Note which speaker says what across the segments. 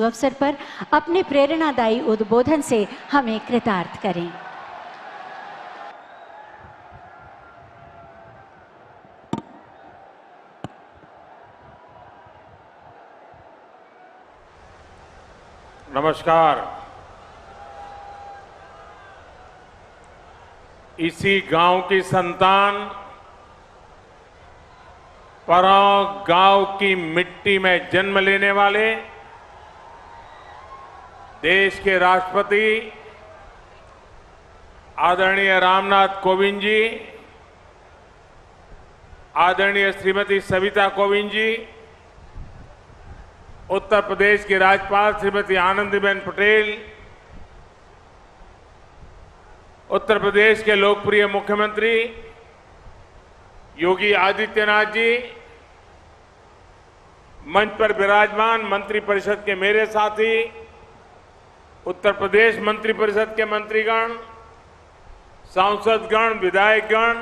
Speaker 1: सुअवसर पर अपने प्रेरणादायी उद्बोधन से हमें कृतार्थ करें।
Speaker 2: नमस्कार। इसी गांव की संतान, पराव गांव की मिट्टी में जन्म लेने वाले देश के राष्ट्रपति आदरणीय रामनाथ कोविंद जी, आदरणीय श्रीमती सविता कोविंद जी, उत्तर प्रदेश की राज्यपाल श्रीमती आनंदीबेन पटेल, उत्तर प्रदेश के लोकप्रिय मुख्यमंत्री योगी आदित्यनाथ जी, मंच पर विराजमान मंत्रिपरिषद के मेरे साथी, उत्तर प्रदेश मंत्रिपरिषद के मंत्रीगण, सांसदगण, विधायकगण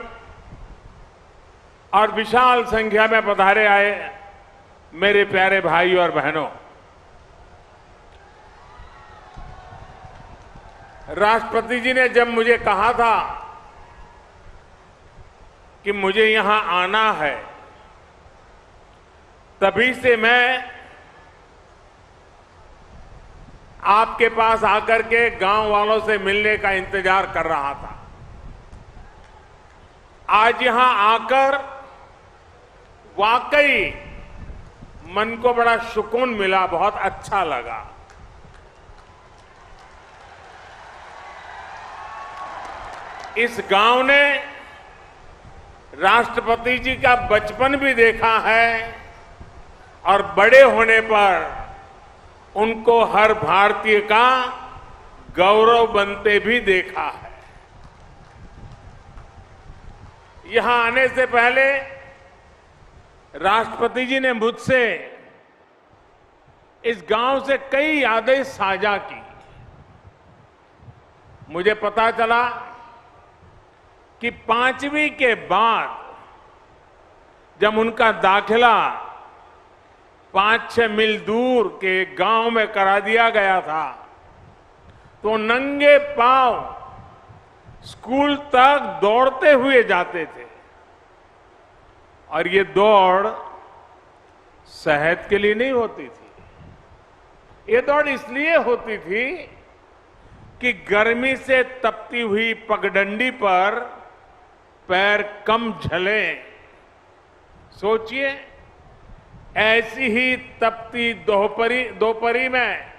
Speaker 2: और विशाल संख्या में पधारे आए मेरे प्यारे भाइयों और बहनों, राष्ट्रपति जी ने जब मुझे कहा था कि मुझे यहां आना है, तभी से मैं आपके पास आकर के गांव वालों से मिलने का इंतजार कर रहा था। आज यहां आकर वाकई मन को बड़ा सुकून मिला, बहुत अच्छा लगा। इस गांव ने राष्ट्रपति जी का बचपन भी देखा है और बड़े होने पर उनको हर भारतीय का गौरव बनते भी देखा है। यहां आने से पहले राष्ट्रपति जी ने मुझसे इस गांव से कई यादें साझा की। मुझे पता चला कि 5वीं के बाद जब उनका दाखिला 5-6 मील दूर के गांव में करा दिया गया था, तो नंगे पांव स्कूल तक दौड़ते हुए जाते थे। और ये दौड़ सेहत के लिए नहीं होती थी, ये दौड़ इसलिए होती थी कि गर्मी से तपती हुई पगडंडी पर पैर कम झले। सोचिए, ऐसी ही तपती दोपहरी में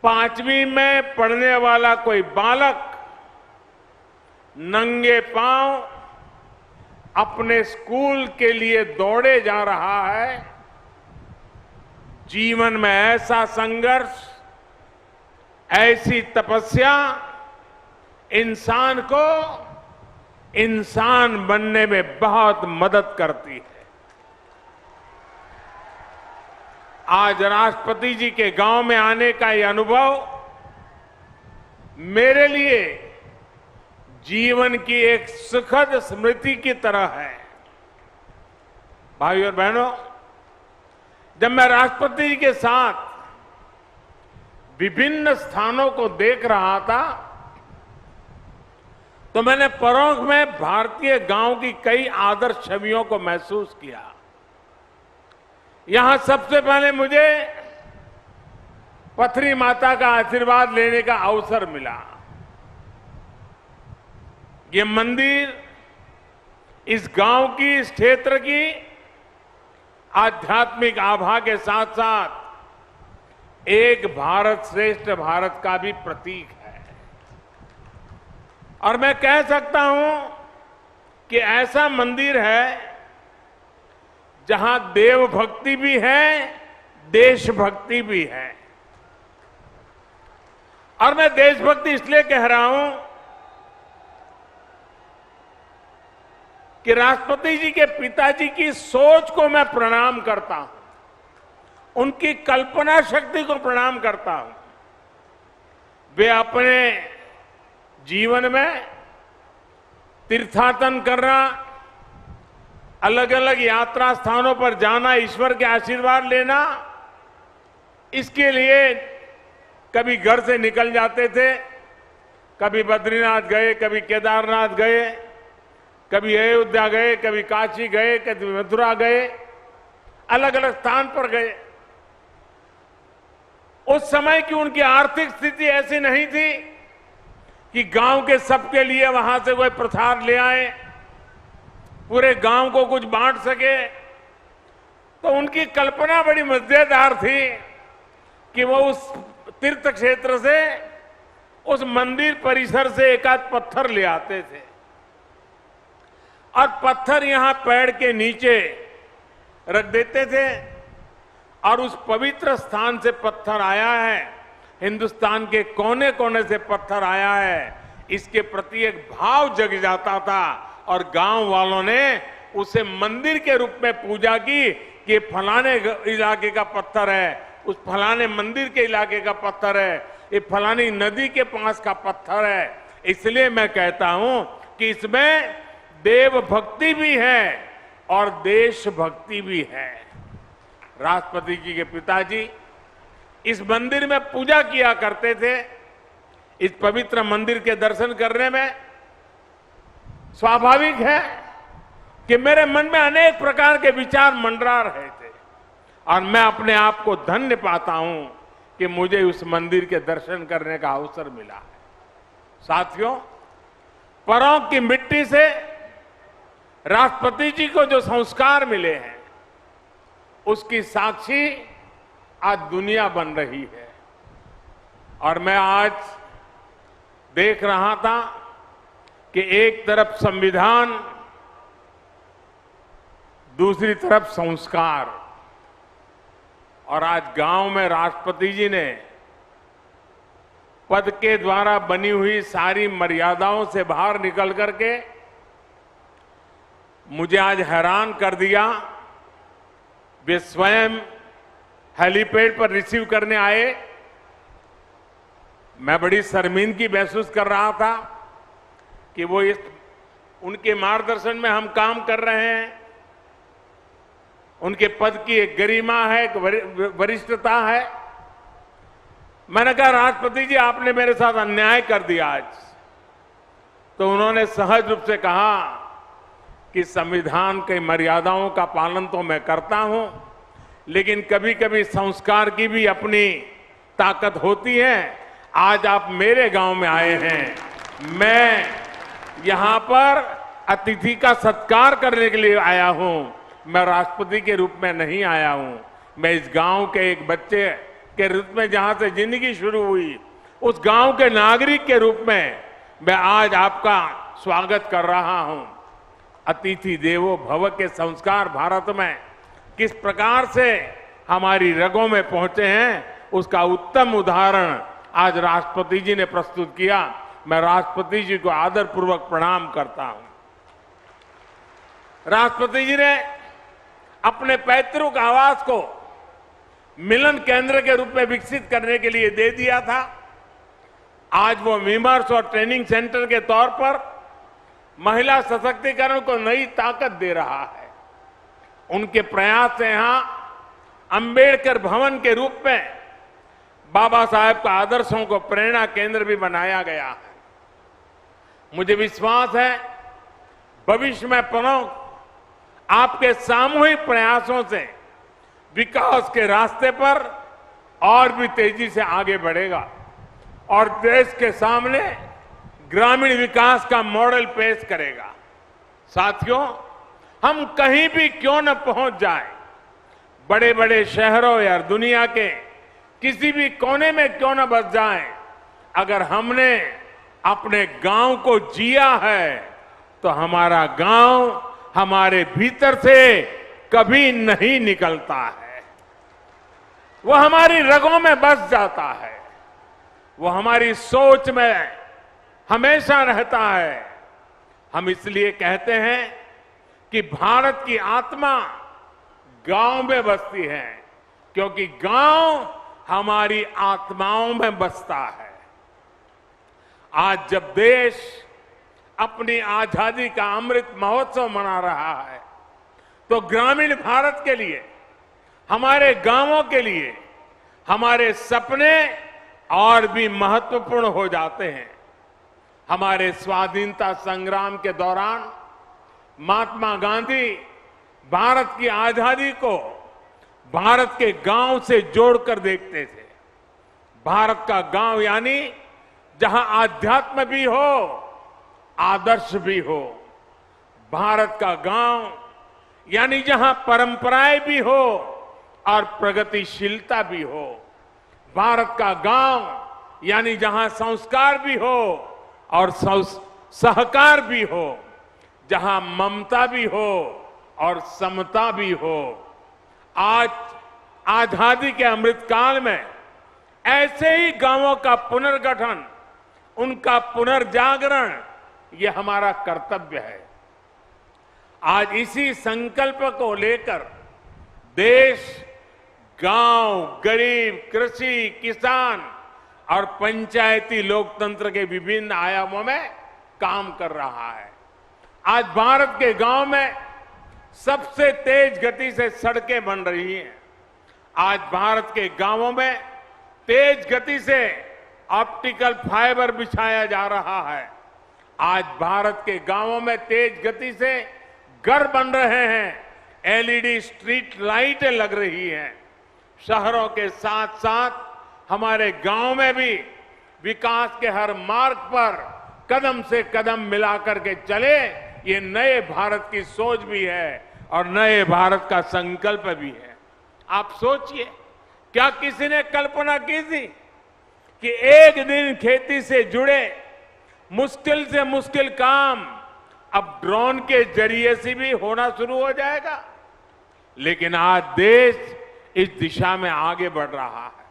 Speaker 2: 5वीं में पढ़ने वाला कोई बालक नंगे पांव अपने स्कूल के लिए दौड़े जा रहा है। जीवन में ऐसा संघर्ष, ऐसी तपस्या इंसान को इंसान बनने में बहुत मदद करती है। आज राष्ट्रपति जी के गांव में आने का यह अनुभव मेरे लिए जीवन की एक सुखद स्मृति की तरह है। भाइयों और बहनों, जब मैं राष्ट्रपति जी के साथ विभिन्न स्थानों को देख रहा था, तो मैंने परोक्ष में भारतीय गांव की कई आदर्श छवियों को महसूस किया। यहां सबसे पहले मुझे पथरी माता का आशीर्वाद लेने का अवसर मिला। ये मंदिर इस गांव की, इस क्षेत्र की आध्यात्मिक आभा के साथ साथ एक भारत श्रेष्ठ भारत का भी प्रतीक है। और मैं कह सकता हूं कि ऐसा मंदिर है जहां देवभक्ति भी है, देशभक्ति भी है। और मैं देशभक्ति इसलिए कह रहा हूं कि राष्ट्रपति जी के पिताजी की सोच को मैं प्रणाम करता हूं, उनकी कल्पना शक्ति को प्रणाम करता हूं। वे अपने जीवन में तीर्थाटन करना, अलग अलग यात्रा स्थानों पर जाना, ईश्वर के आशीर्वाद लेना, इसके लिए कभी घर से निकल जाते थे, कभी बद्रीनाथ गए, कभी केदारनाथ गए, कभी अयोध्या गए, कभी काशी गए, कभी मथुरा गए, अलग अलग स्थान पर गए। उस समय की उनकी आर्थिक स्थिति ऐसी नहीं थी कि गांव के सबके लिए वहां से कोई प्रसाद ले आए, पूरे गांव को कुछ बांट सके। तो उनकी कल्पना बड़ी मजेदार थी कि वो उस तीर्थ क्षेत्र से, उस मंदिर परिसर से एक आध पत्थर ले आते थे और पत्थर यहां पेड़ के नीचे रख देते थे और उस पवित्र स्थान से पत्थर आया है, हिंदुस्तान के कोने कोने से पत्थर आया है, इसके प्रति एक भाव जग जाता था और गांव वालों ने उसे मंदिर के रूप में पूजा की कि फलाने इलाके का पत्थर है, उस फलाने मंदिर के इलाके का पत्थर है, ये फलानी नदी के पास का पत्थर है। इसलिए मैं कहता हूं कि इसमें देव भक्ति भी है और देशभक्ति भी है। राष्ट्रपति जी के पिताजी इस मंदिर में पूजा किया करते थे। इस पवित्र मंदिर के दर्शन करने में स्वाभाविक है कि मेरे मन में अनेक प्रकार के विचार मंडरा रहे थे और मैं अपने आप को धन्य पाता हूं कि मुझे उस मंदिर के दर्शन करने का अवसर मिला है। साथियों, परों की मिट्टी से राष्ट्रपति जी को जो संस्कार मिले हैं, उसकी साक्षी आज दुनिया बन रही है। और मैं आज देख रहा था कि एक तरफ संविधान, दूसरी तरफ संस्कार, और आज गांव में राष्ट्रपति जी ने पद के द्वारा बनी हुई सारी मर्यादाओं से बाहर निकल करके मुझे आज हैरान कर दिया। वे स्वयं हेलीपैड पर रिसीव करने आए। मैं बड़ी शर्मिंदगी महसूस कर रहा था कि वो उनके मार्गदर्शन में हम काम कर रहे हैं। उनके पद की एक गरिमा है, एक वरिष्ठता है। मैंने कहा, राष्ट्रपति जी आपने मेरे साथ अन्याय कर दिया आज। तो उन्होंने सहज रूप से कहा कि संविधान की मर्यादाओं का पालन तो मैं करता हूं, लेकिन कभी कभी संस्कार की भी अपनी ताकत होती है। आज आप मेरे गांव में आए हैं, मैं यहां पर अतिथि का सत्कार करने के लिए आया हूं, मैं राष्ट्रपति के रूप में नहीं आया हूं। मैं इस गांव के एक बच्चे के रूप में, जहां से जिंदगी शुरू हुई, उस गांव के नागरिक के रूप में मैं आज आपका स्वागत कर रहा हूं। अतिथि देवो भव के संस्कार भारत में किस प्रकार से हमारी रगों में पहुंचे हैं, उसका उत्तम उदाहरण आज राष्ट्रपति जी ने प्रस्तुत किया। मैं राष्ट्रपति जी को आदरपूर्वक प्रणाम करता हूं। राष्ट्रपति जी ने अपने पैतृक आवास को मिलन केंद्र के रूप में विकसित करने के लिए दे दिया था। आज वो विमर्श और ट्रेनिंग सेंटर के तौर पर महिला सशक्तिकरण को नई ताकत दे रहा है। उनके प्रयास से यहां अंबेडकर भवन के रूप में बाबा साहेब का आदर्शों को प्रेरणा केंद्र भी बनाया गया है। मुझे विश्वास है भविष्य में प्रमुख आपके सामूहिक प्रयासों से विकास के रास्ते पर और भी तेजी से आगे बढ़ेगा और देश के सामने ग्रामीण विकास का मॉडल पेश करेगा। साथियों, हम कहीं भी क्यों न पहुंच जाए, बड़े बड़े शहरों या दुनिया के किसी भी कोने में क्यों न बस जाए, अगर हमने अपने गांव को जिया है तो हमारा गांव हमारे भीतर से कभी नहीं निकलता है। वो हमारी रगों में बस जाता है, वो हमारी सोच में हमेशा रहता है। हम इसलिए कहते हैं कि भारत की आत्मा गांव में बसती है, क्योंकि गांव हमारी आत्माओं में बसता है। आज जब देश अपनी आजादी का अमृत महोत्सव मना रहा है, तो ग्रामीण भारत के लिए, हमारे गांवों के लिए, हमारे सपने और भी महत्वपूर्ण हो जाते हैं। हमारे स्वाधीनता संग्राम के दौरान महात्मा गांधी भारत की आजादी को भारत के गांव से जोड़कर देखते थे। भारत का गांव यानी जहां आध्यात्म भी हो, आदर्श भी हो। भारत का गांव यानी जहां परंपराएं भी हो और प्रगतिशीलता भी हो। भारत का गांव यानी जहां संस्कार भी हो और सहकार भी हो, जहां ममता भी हो और समता भी हो। आज आजादी के अमृतकाल में ऐसे ही गांवों का पुनर्गठन, उनका पुनर्जागरण, ये हमारा कर्तव्य है। आज इसी संकल्प को लेकर देश गांव, गरीब, कृषि, किसान और पंचायती लोकतंत्र के विभिन्न आयामों में काम कर रहा है। आज भारत के गांव में सबसे तेज गति से सड़कें बन रही हैं। आज भारत के गांवों में तेज गति से ऑप्टिकल फाइबर बिछाया जा रहा है। आज भारत के गांवों में तेज गति से घर बन रहे हैं, एलईडी स्ट्रीट लाइटें लग रही हैं। शहरों के साथ साथ हमारे गांव में भी विकास के हर मार्ग पर कदम से कदम मिलाकर के चले, ये नए भारत की सोच भी है और नए भारत का संकल्प भी है। आप सोचिए, क्या किसी ने कल्पना की थी कि एक दिन खेती से जुड़े मुश्किल से मुश्किल काम अब ड्रोन के जरिए से भी होना शुरू हो जाएगा? लेकिन आज देश इस दिशा में आगे बढ़ रहा है।